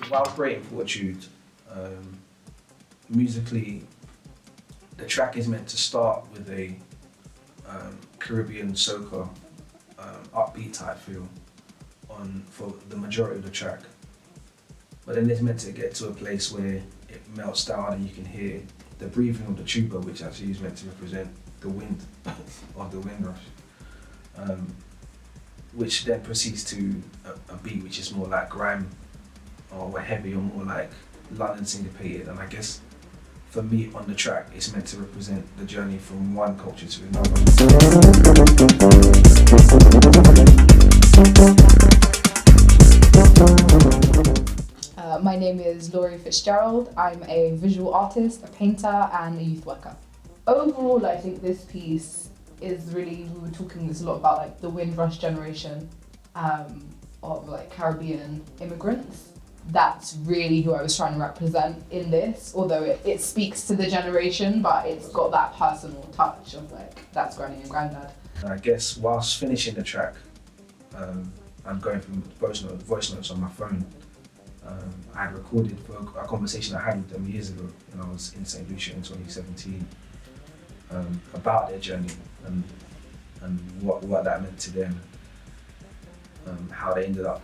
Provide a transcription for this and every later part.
While Great Fortitude, musically, the track is meant to start with a Caribbean soca, upbeat type feel for the majority of the track. But then it's meant to get to a place where it melts down and you can hear the breathing of the tuba, which actually is meant to represent the wind or the wind rush. Which then proceeds to a beat which is more like grime or heavy or more like London syncopated. And I guess for me on the track, it's meant to represent the journey from one culture to another. My name is Laurie Fitzgerald. I'm a visual artist, a painter, and a youth worker. Overall, I think this piece is really, we were talking this a lot about like the Windrush generation of like Caribbean immigrants. That's really who I was trying to represent in this, although it speaks to the generation, but it's got that personal touch of like, that's granny and granddad. I guess whilst finishing the track, I'm going through voice notes on my phone. I had recorded for a conversation I had with them years ago when I was in St. Lucia in 2017 about their journey and what that meant to them, how they ended up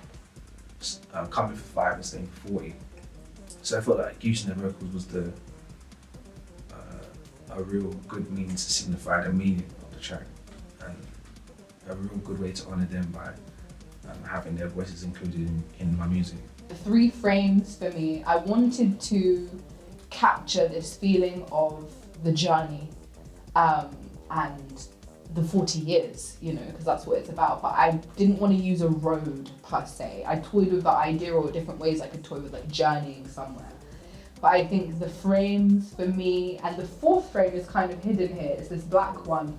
coming for 5 and staying for 40. So I felt like using the vocals was a real good means to signify the meaning of the track and a real good way to honour them by having their voices included in my music. The 3 frames for me, I wanted to capture this feeling of the journey and the 40 years, you know, because that's what it's about. But I didn't want to use a road per se. I toyed with the idea or different ways I could toy with like journeying somewhere. But I think the frames for me, and the 4th frame is kind of hidden here, it's this black one.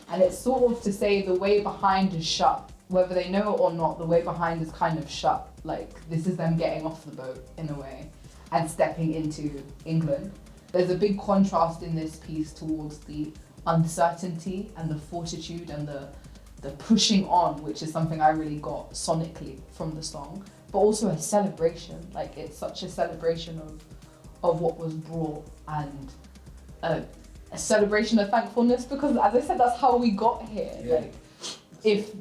And it's sort of to say the way behind is shut. Whether they know it or not, the way behind is kind of shut. Like, this is them getting off the boat in a way and stepping into England. There's a big contrast in this piece towards the uncertainty and the fortitude and the pushing on, which is something I really got sonically from the song, but also a celebration. Like, it's such a celebration of what was brought and a celebration of thankfulness, because as I said, that's how we got here. Yeah. Like, if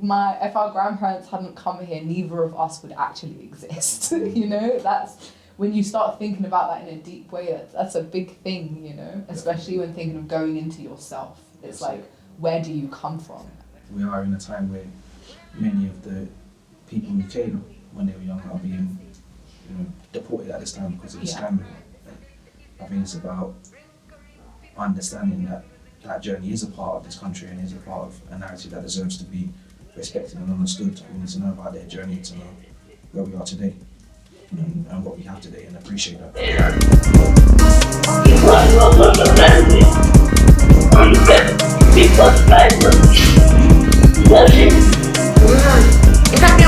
our grandparents hadn't come here, neither of us would actually exist. You know, that's when you start thinking about that in a deep way. That's a big thing, you know, especially when thinking of going into yourself. It's like, where do you come from? We are in a time where many of the people who came when they were young are being, deported at this time because of the scandal. I think it's about understanding that journey is a part of this country and is a part of a narrative that deserves to be respected and understood. We need to know about their journey to know where we are today and what we have today and appreciate that. Esa que